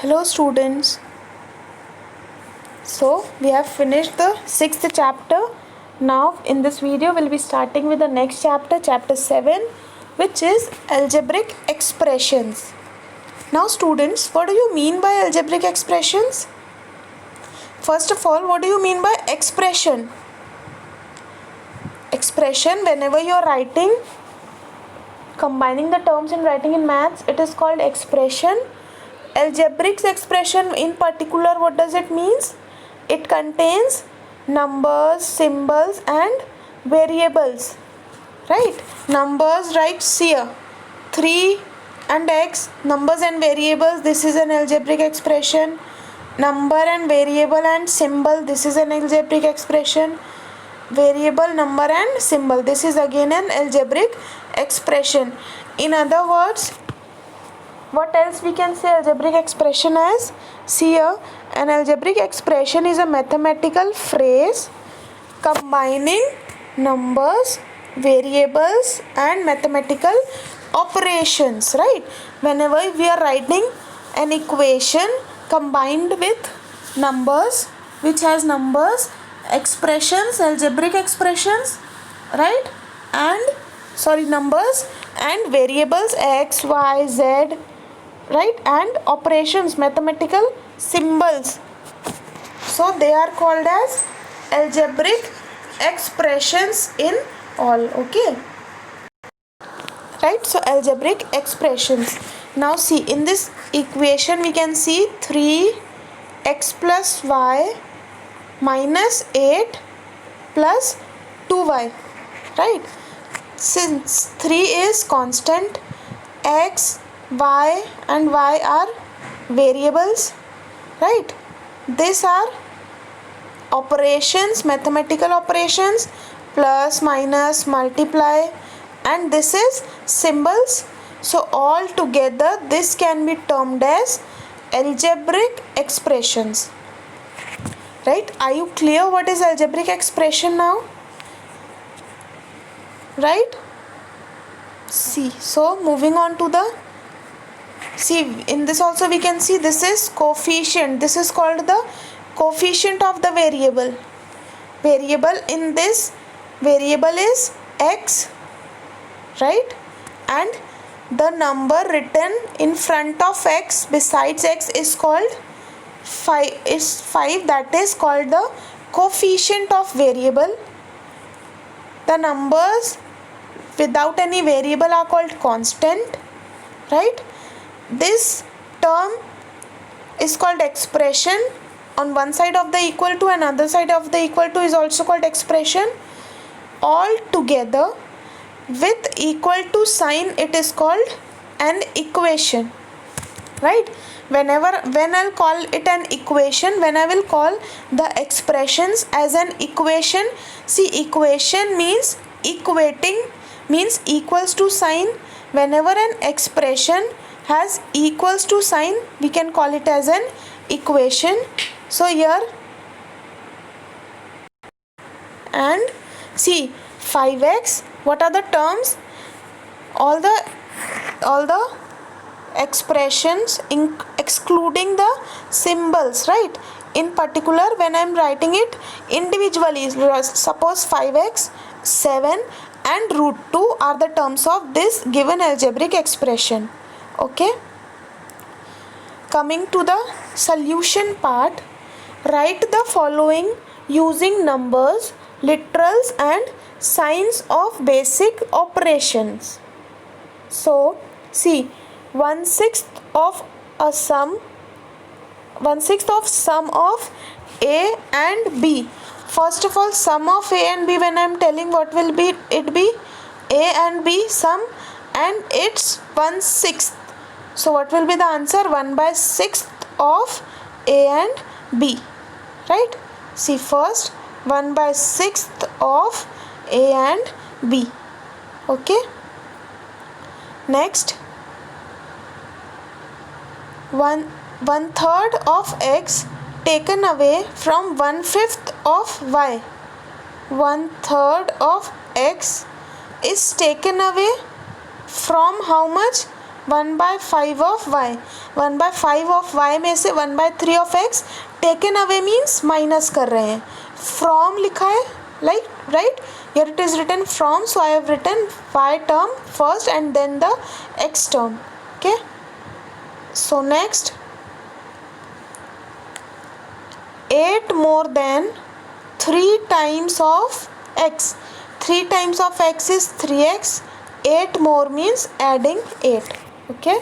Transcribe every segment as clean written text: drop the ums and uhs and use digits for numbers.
Hello students. So we have finished the 6th chapter. Now in this video we'll be starting with the next chapter, chapter 7, which is algebraic expressions. Now students, what do you mean by algebraic expressions? First of all, what do you mean by expression? Expression, whenever you are writing, combining the terms and writing in maths, it is called expression. Algebraic expression in particular, what does it means? It contains numbers, symbols and variables, right? Numbers, right? See here, 3 and x, numbers and variables, this is an algebraic expression. Number and variable and symbol, this is an algebraic expression. Variable, number and symbol, this is again an algebraic expression. In other words, what else we can say algebraic expression as? See here, an algebraic expression is a mathematical phrase combining numbers, variables and mathematical operations, right? Whenever we are writing an equation combined with numbers, which has numbers, expressions, algebraic expressions, right? And numbers and variables x, y, z, right, and operations, mathematical symbols, so they are called as algebraic expressions in all. Okay, right? So algebraic expressions. Now see, in this equation we can see 3x plus y minus 8 plus 2y, right? Since 3 is constant, x, y and y are variables, right? These are operations, mathematical operations, plus, minus, multiply, and this is symbols. So all together this can be termed as algebraic expressions, right? Are you clear what is algebraic expression now? Right? See, so moving on to the, see, in this also we can see this is coefficient. This is called the coefficient of the variable. Variable in this variable is x, right? And the number written in front of x besides x is called 5, that is called the coefficient of variable. The numbers without any variable are called constant, right? This term is called expression. On one side of the equal to and other side of the equal to is also called expression. All together with equal to sign, it is called an equation, right? When I'll call it an equation, when I will call the expressions as an equation, see, equation means equating, means equals to sign. Whenever an expression has equals to sign, we can call it as an equation. So here, and see, 5x, what are the terms? All the expressions excluding the symbols, right? In particular, when I am writing it individually, suppose 5x, 7 and root 2 are the terms of this given algebraic expression. Okay, coming to the solution part, write the following using numbers, literals and signs of basic operations. So see, 1/6 of sum of a and b. First of all, sum of a and b, when I am telling, what will be it be? A and b sum, and it's 1/6. So what will be the answer? 1/6 of a and b, right? See, first 1/6 of a and b. Okay, next, 1/3 of x taken away from 1/5 of y. 1/3 of x is taken away from how much? 1/5 of y. 1/5 of y में से 1/3 of x taken away means minus कर रहे हैं. From लिखा है, like right, here it is written from, so I have written y term first and then the x term. Okay, so next, 8 more than 3 times of x. 3 times of x is 3x. 8 more means adding 8. Okay,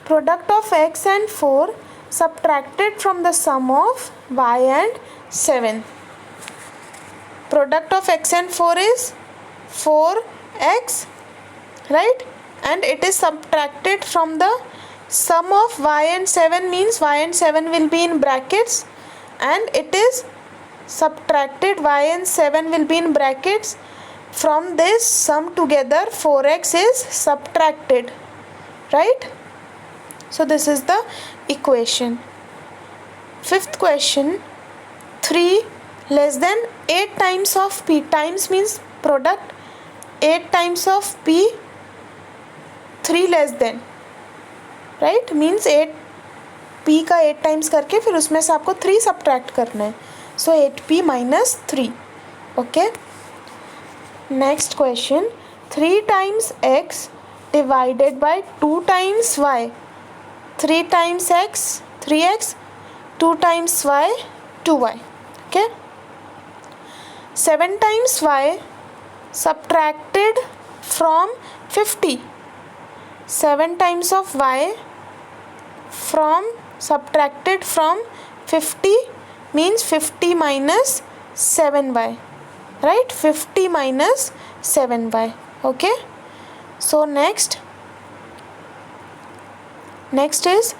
product of x and 4 subtracted from the sum of y and 7. Product of x and 4 is 4x, right, and it is subtracted from the sum of y and 7 means y and 7 will be in brackets, and it is subtracted, y and 7 will be in brackets. From this sum together 4x is subtracted, right? So this is the equation. Fifth question, 3 less than 8 times of p. Times means product. 8 times of p, 3 less than, right, means 8 p का 8 times करके फिर उसमें से आपको 3 subtract करना है. So 8p minus 3. Okay, next question, 3 times x divided by 2 times y. 3 times x 3x, 2 times y 2y. Okay, 7 times y subtracted from 50. 7 times of y from subtracted from 50 means 50 minus 7y, right? 50 minus 7y. Okay, so next is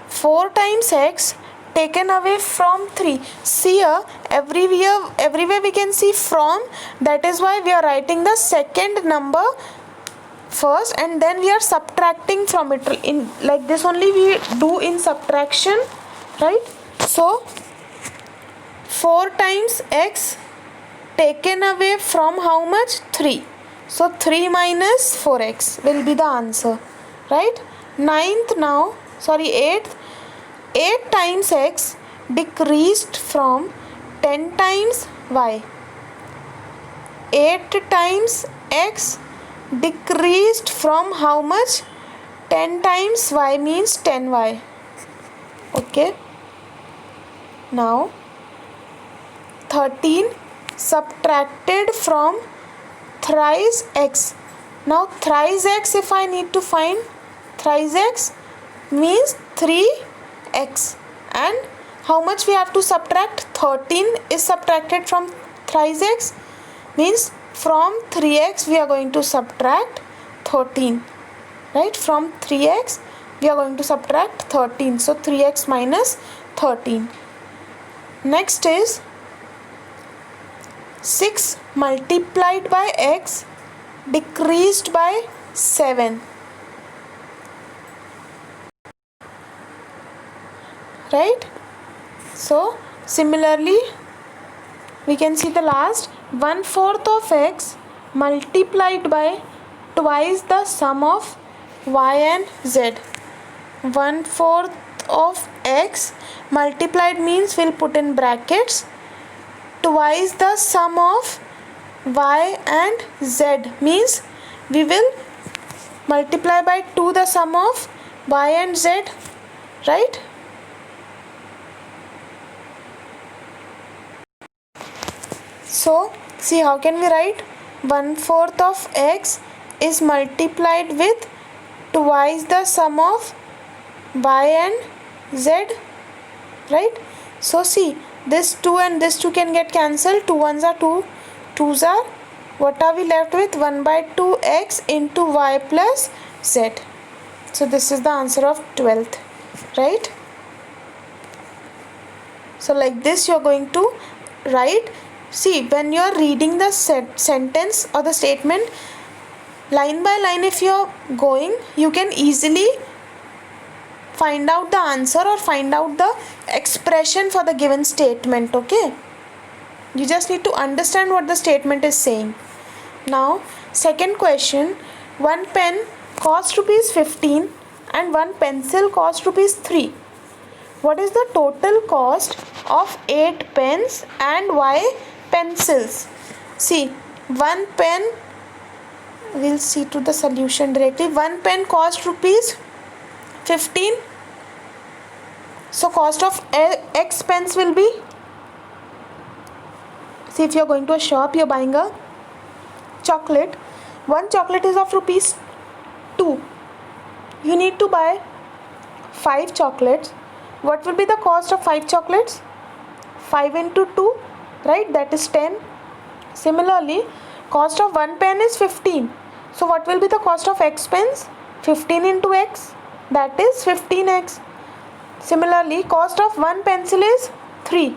4 times x taken away from 3. See here, everywhere we can see from, that is why we are writing the second number first and then we are subtracting from it. In like this only we do in subtraction, right? So 4 times x taken away from how much? 3. So 3 minus 4x will be the answer, right? 8th 8 times x decreased from 10 times y. 8 times x decreased from how much? 10 times y means 10y. Okay, now 13 subtracted from thrice x. Now thrice x, if I need to find thrice x means 3x, and how much we have to subtract? 13 is subtracted from thrice x means from 3x we are going to subtract 13, right? From 3x we are going to subtract 13, so 3x minus 13. Next is 6 multiplied by x decreased by 7, right? So similarly we can see the last, 1/4 of x multiplied by twice the sum of y and z. 1/4 of x multiplied means we'll put in brackets, twice the sum of y and z means we will multiply by 2 the sum of y and z, right? So see, how can we write? 1/4 of x is multiplied with twice the sum of y and z, right? So see, this 2 and this 2 can get cancelled. 2 ones are 2, 2s are, what are we left with? 1/2 x into y plus z. So this is the answer of 12th, right? So like this you are going to write. See, when you are reading the sentence or the statement line by line, if you are going, you can easily find out the answer or find out the expression for the given statement. Okay, you just need to understand what the statement is saying. Now second question, 1 pen cost rupees 15 and one pencil cost rupees 3. What is the total cost of 8 pens and y pencils? See, one pen, we'll see to the solution directly. One pen cost rupees 15. So cost of x pens will be, see, if you're going to a shop, you're buying a chocolate. One chocolate is of rupees 2. You need to buy 5 chocolates. What will be the cost of 5 chocolates? 5 into 2, right? That is 10. Similarly, cost of one pen is 15. So what will be the cost of x pens? 15 into x, that is 15x. Similarly, cost of one pencil is 3.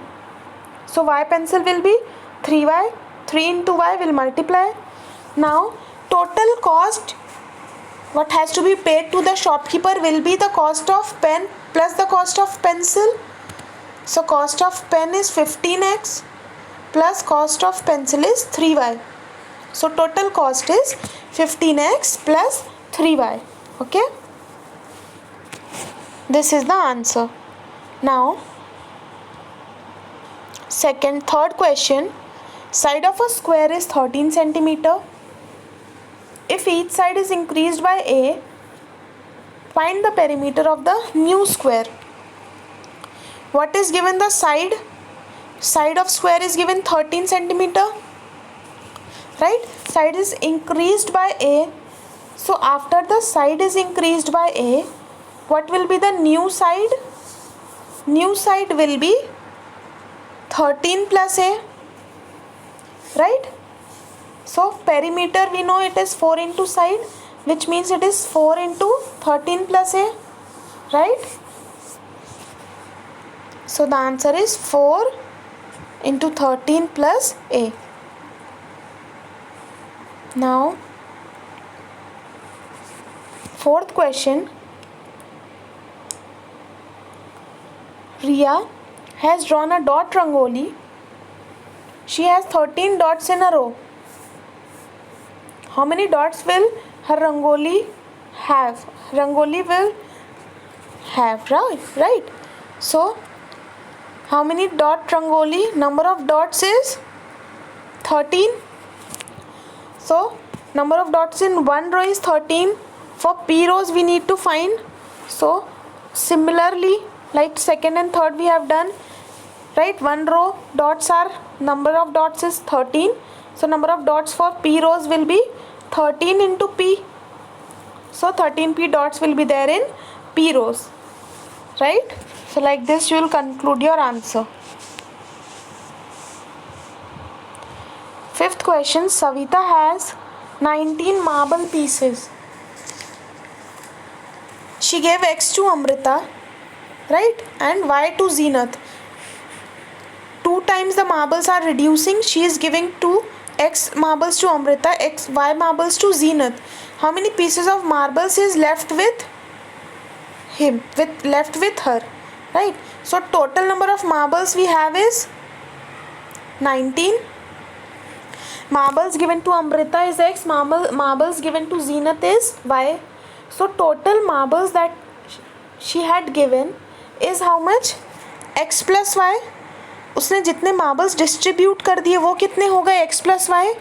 So y pencil will be 3y. 3 into y will multiply. Now total cost, what has to be paid to the shopkeeper will be the cost of pen plus the cost of pencil. So cost of pen is 15x plus cost of pencil is 3y. So total cost is 15x plus 3y. Okay, this is the answer. Now third question. Side of a square is 13 centimeter. If each side is increased by a, find the perimeter of the new square. What is given? The side of square is given 13 centimeter, right? Side is increased by a. So after the side is increased by a, what will be the new side? New side will be 13 plus a, right? So perimeter, we know it is 4 into side, which means it is 4 into 13 plus a, right? So the answer is 4 into 13 plus a. Now fourth question. Riya has drawn a dot rangoli. She has 13 dots in a row. How many dots will her rangoli have? Rangoli will have, right? So how many dot rangoli? Number of dots is 13. So number of dots in one row is 13. For p rows we need to find. So similarly, like second and third we have done, right? One row dots are, number of dots is 13. So number of dots for p rows will be 13 into p. So 13p dots will be there in p rows, right? So like this you will conclude your answer. Fifth question. Savita has 19 marble pieces. She gave x to Amrita, right, and y to Zenith. 2 times the marbles are reducing. She is giving 2 x marbles to Amrita, y marbles to Zenith. How many pieces of marbles is left with him, left with her, right? So total number of marbles we have is 19. Marbles given to Amrita is x, marbles given to Zenith is y. So total marbles that she had given is how much? x plus y. उसने जितने marbles distribute कर दिए वो कितने हो गए? x plus y.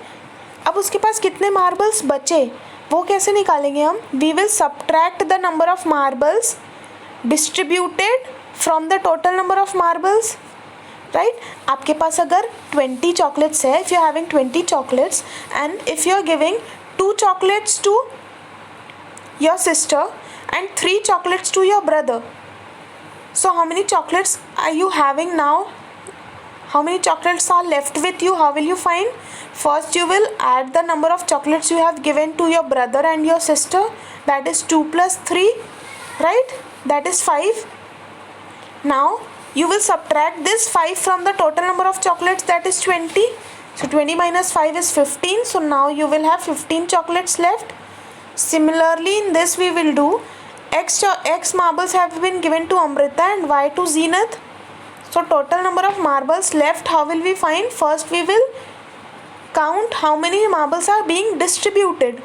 अब उसके पास कितने मार्बल्स बचे वो कैसे निकालेंगे हम? We will subtract the number of marbles distributed from the total number of marbles, right? आपके पास अगर 20 चॉकलेट्स है, if you are having 20 chocolates and if you are giving 2 chocolates to your sister and 3 chocolates to your brother. So how many chocolates are you having now? How many chocolates are left with you? How will you find? First you will add the number of chocolates you have given to your brother and your sister. That is 2 plus 3, right? That is 5. Now you will subtract this 5 from the total number of chocolates, that is 20. So 20 minus 5 is 15. So now you will have 15 chocolates left. Similarly in this we will do x marbles have been given to Amrita and y to Zenith. So total number of marbles left, how will we find? First we will count how many marbles are being distributed.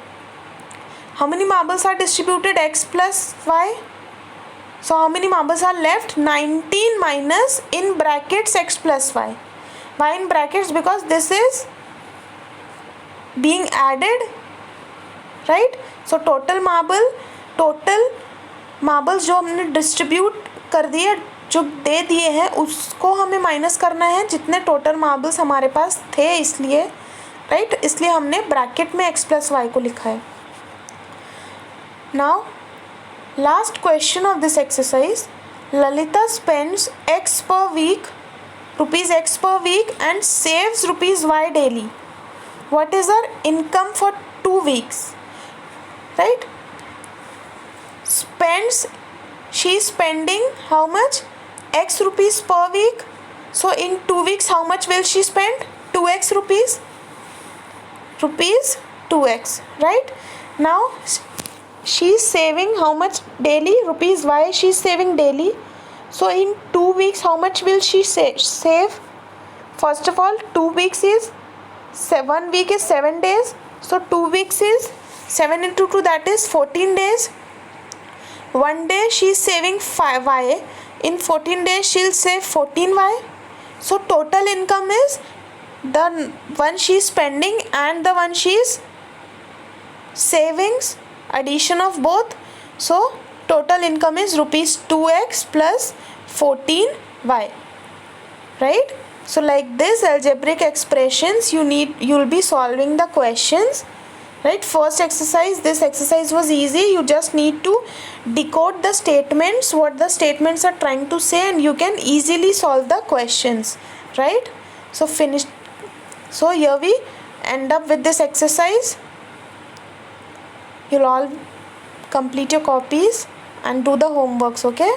how many marbles are distributed? X plus y. So how many marbles are left? 19 minus in brackets x plus y. Why in brackets? Because this is being added, right? So total marbles जो हमने distribute कर दिए, जो दे दिए हैं, उसको हमें minus करना है जितने टोटल मार्बल्स हमारे पास थे, इसलिए राइट, इसलिए हमने ब्रैकेट में x प्लस वाई को लिखा है. Now last question of this exercise. Lalita spends x per week, rupees x per week and saves rupees y daily. What is her income for 2 weeks? Right? Spends, she is spending how much? X rupees per week. So in 2 weeks how much will she spend? 2x rupees 2x, right? Now she is saving how much daily? Rupees y she is saving daily. So in 2 weeks how much will she save? First of all, 2 weeks is 1 week is 7 days. So 2 weeks is 7 into 2, that is 14 days. 1 day she is saving 5y. In 14 days she will save 14y. So total income is the one she is spending and the one she is savings, addition of both. So total income is rupees 2x plus 14y, right? So like this algebraic expressions you'll be solving the questions, right? First exercise, this exercise was easy. You just need to decode the statements, what the statements are trying to say, and you can easily solve the questions, right? So finished. So here we end up with this exercise. You'll all complete your copies and do the homeworks, okay?